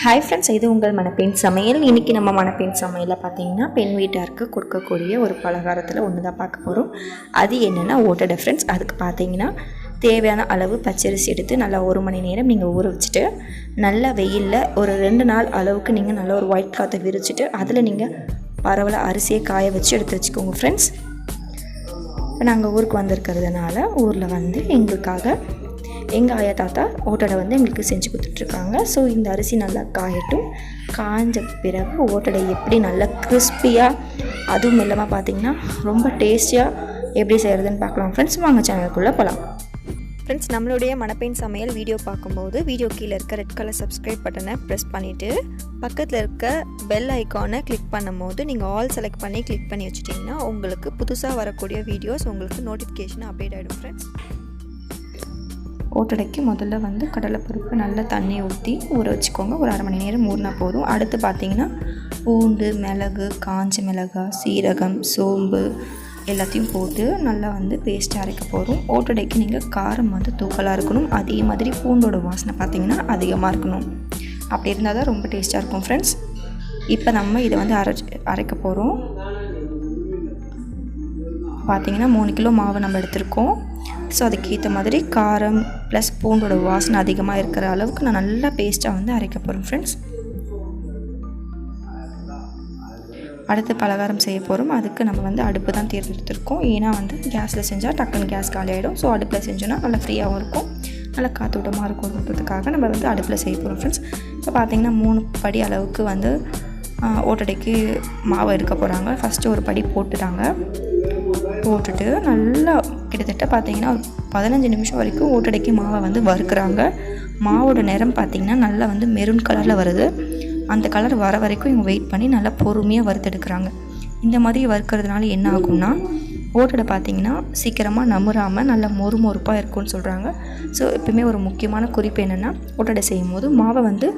Hi friends, இது உங்கள் மணப்பெண் சமையல். இன்றைக்கி நம்ம மணப்பெண் சமையலில் பார்த்தீங்கன்னா பெண் வீட்டாருக்கு கொடுக்கக்கூடிய ஒரு பலகாரத்தில் ஒன்று தான் பார்க்க போகிறோம். அது என்னென்னா ஓட்டடை ஃப்ரெண்ட்ஸ். அதுக்கு பார்த்தீங்கன்னா தேவையான அளவு பச்சரிசி எடுத்து நல்லா 1 மணி நேரம் நீங்கள் ஊற வச்சுட்டு நல்லா வெயிலில் ஒரு 2 நாள் அளவுக்கு நீங்கள் நல்லா ஒரு ஒயிட் கிளாத்தை விரிச்சிட்டு அதில் நீங்கள் பரவலாக அரிசியை காய வச்சு எடுத்து வச்சுக்கோங்க ஃப்ரெண்ட்ஸ். இப்போ நாங்கள் ஊருக்கு வந்திருக்கிறதுனால ஊரில் வந்து எங்களுக்காக எங்கள் ஆயா தாத்தா ஓட்டடை வந்து எங்களுக்கு செஞ்சு கொடுத்துட்ருக்காங்க. ஸோ இந்த அரிசி நல்லா காயட்டும். காய்ஞ்ச பிறகு ஓட்டடை எப்படி நல்லா கிறிஸ்பியாக அதுவும் இல்லாமல் பார்த்திங்கன்னா ரொம்ப டேஸ்டியாக எப்படி செய்கிறதுன்னு பார்க்கலாம் ஃப்ரெண்ட்ஸ். வாங்க சேனலுக்குள்ளே போகலாம். ஃப்ரெண்ட்ஸ், நம்மளுடைய மணப்பெண் சமையல் வீடியோ பார்க்கும்போது வீடியோ கீழே இருக்க ரெட் கலர் சப்ஸ்கிரைப் பட்டனை ப்ரெஸ் பண்ணிவிட்டு பக்கத்தில் இருக்க பெல் ஐக்கானை கிளிக் பண்ணும்போது நீங்கள் ஆல் செலக்ட் பண்ணி கிளிக் பண்ணி வச்சுட்டிங்கன்னா உங்களுக்கு புதுசாக வரக்கூடிய வீடியோஸ் உங்களுக்கு நோட்டிஃபிகேஷன் அப்டேட் ஆகிடும் ஃப்ரெண்ட்ஸ். ஓட்டடைக்கு முதல்ல வந்து கடலைப்பருப்பு நல்லா தண்ணி ஊற்றி ஊற வச்சுக்கோங்க. ஒரு 1/2 மணி நேரம் ஊறினா போதும். அடுத்து பார்த்திங்கன்னா பூண்டு, மிளகு, காஞ்ச மிளகாய், சீரகம், சோம்பு எல்லாத்தையும் போட்டு நல்லா வந்து பேஸ்ட்டாக அரைக்க போகிறோம். ஓட்டடைக்கு நீங்கள் காரம் வந்து தூக்கலாக இருக்கணும். அதே மாதிரி பூண்டோட வாசனை பார்த்திங்கன்னா அதிகமாக இருக்கணும். அப்படி இருந்தால் தான் ரொம்ப டேஸ்ட்டாக இருக்கும் ஃப்ரெண்ட்ஸ். இப்போ நம்ம இதை வந்து அரைக்க போகிறோம். பார்த்திங்கன்னா 3 கிலோ மாவு நம்ம எடுத்திருக்கோம். ஸோ அதுக்கேற்ற மாதிரி காரம் ப்ளஸ் பூண்டோட வாசனை அதிகமாக இருக்கிற அளவுக்கு நான் நல்லா பேஸ்ட்டாக வந்து அரைக்க போகிறேன் ஃப்ரெண்ட்ஸ். அடுத்து பலகாரம் செய்ய போகிறோம். அதுக்கு நம்ம வந்து அடுப்பு தான் தேர்ந்தெடுத்திருக்கோம். ஏன்னா வந்து கேஸில் செஞ்சால் டக்குன்னு கேஸ் காலி ஆகிடும். ஸோ அடுப்பில் செஞ்சோன்னா நல்லா ஃப்ரீயாகவும் இருக்கும், நல்லா காற்றோட்டமாக இருக்கும்ன்றதுக்காக நம்ம வந்து அடுப்பில் செய்ய போகிறோம் ஃப்ரெண்ட்ஸ். இப்போ பார்த்திங்கன்னா 3 படி அளவுக்கு வந்து ஓட்டடைக்கு மாவு எடுக்க போகிறாங்க. ஃபஸ்ட்டு ஒரு படி போட்டுட்டு நல்லா கிட்டத்தட்ட பார்த்திங்கன்னா ஒரு 15 நிமிஷம் வரைக்கும் ஓட்டடைக்கு மாவை வந்து வறுக்கிறாங்க. மாவோட நிறம் பார்த்திங்கன்னா நல்லா வந்து மெரூன் கலரில் வருது. அந்த கலர் வர வரைக்கும் இவங்க வெயிட் பண்ணி நல்லா பொறுமையாக வறுத்தெடுக்கிறாங்க. இந்த மாதிரி வறுக்கிறதுனால என்ன ஆகும்னா ஓட்டடை பார்த்திங்கன்னா சீக்கிரமாக நமுறாமல் நல்லா மொறுமொறுப்பாக இருக்கும்னு சொல்கிறாங்க. ஸோ எப்பவுமே ஒரு முக்கியமான குறிப்பு என்னென்னா ஓட்டடை செய்யும் போது மாவை வந்து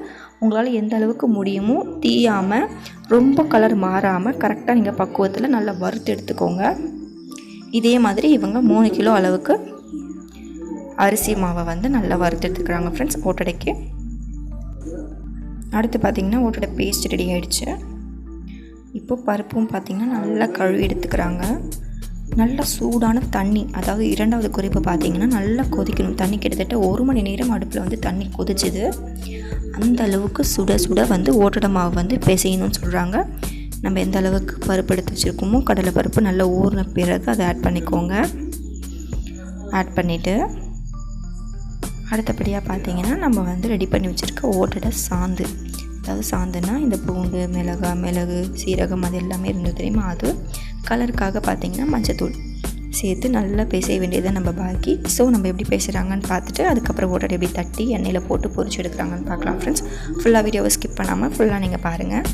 உங்களால் எந்த அளவுக்கு முடியுமோ தீயாமல் ரொம்ப கலர் மாறாமல் கரெக்டாக நீங்கள் பக்குவத்தில் நல்லா வறுத்து எடுத்துக்கோங்க. இதே மாதிரி இவங்க 3 கிலோ அளவுக்கு அரிசி மாவை வந்து நல்லா வறுத்து எடுத்துக்கிறாங்க ஃப்ரெண்ட்ஸ் ஓட்டடைக்கு. அடுத்து பார்த்திங்கன்னா ஓட்டடை பேஸ்ட் ரெடி ஆகிடுச்சு. இப்போது பருப்பும் பார்த்திங்கன்னா நல்லா கழுவி எடுத்துக்கிறாங்க. நல்லா சூடான தண்ணி, அதாவது 2வது குறிப்பு பார்த்திங்கன்னா நல்லா கொதிக்கணும். தண்ணி கிட்டத்தட்ட 1 மணி நேரம் அடுப்பில் வந்து தண்ணி கொதிச்சுது. அந்த அளவுக்கு சுட சுட வந்து ஓட்டடை மாவு வந்து பிசையணும்னு சொல்கிறாங்க. நம்ம எந்த அளவுக்கு பருப்பு எடுத்து வச்சுருக்கோமோ கடலை பருப்பு நல்லா ஊறின பிறகு அதை ஆட் பண்ணிக்கோங்க. ஆட் பண்ணிவிட்டு அடுத்தபடியாக பார்த்திங்கன்னா நம்ம வந்து ரெடி பண்ணி வச்சுருக்க ஓட்டடை சாந்து, அதாவது சாந்துன்னா இந்த பூண்டு, மிளகு, சீரகம் அது எல்லாமே இருந்தது தெரியுமா, அது கலருக்காக பார்த்திங்கன்னா மஞ்சத்தூள் சேர்த்து நல்லா பிசைய வேண்டியதை நம்ம பாக்கி. ஸோ நம்ம எப்படி பேசுகிறாங்கன்னு பார்த்துட்டு அதுக்கப்புறம் ஓட்டடை எப்படி தட்டி எண்ணெயில் போட்டு பொரிச்சு எடுக்கிறாங்கன்னு பார்க்கலாம் ஃப்ரெண்ட்ஸ். ஃபுல்லாக வீடியோவை ஸ்கிப் பண்ணாமல் ஃபுல்லாக நீங்கள் பாருங்கள்.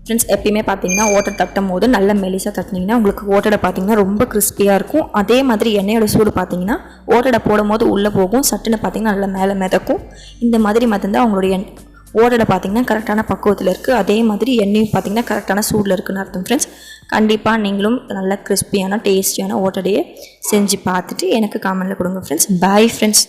ஃப்ரெண்ட்ஸ் எப்பயுமே பார்த்தீங்கன்னா ஓட்டை தட்டும் போது நல்ல மெலிசாக தட்டினீங்கன்னா உங்களுக்கு ஓட்டடை பார்த்தீங்கன்னா ரொம்ப கிறிஸ்பியாக இருக்கும். அதே மாதிரி எண்ணெயோட சூடு பார்த்தீங்கன்னா ஓட்டடை போடும் போது உள்ளே போகும், சட்டுன்னு பார்த்தீங்கன்னா நல்லா மேலே மிதக்கும். இந்த மாதிரி மதந்தால் அவங்களுடைய ஓட்டடை பார்த்தீங்கன்னா கரெக்டான பக்குவத்தில் இருக்குது. அதே மாதிரி எண்ணெயும் பார்த்தீங்கன்னா கரெக்டான சூடில் இருக்குன்னு அர்த்தம் ஃப்ரெண்ட்ஸ். கண்டிப்பாக நீங்களும் நல்ல கிறிஸ்பியான டேஸ்டியான ஓட்டடையை செஞ்சு பார்த்துட்டு எனக்கு கமெண்ட்டில் கொடுங்க ஃப்ரெண்ட்ஸ். Bye friends.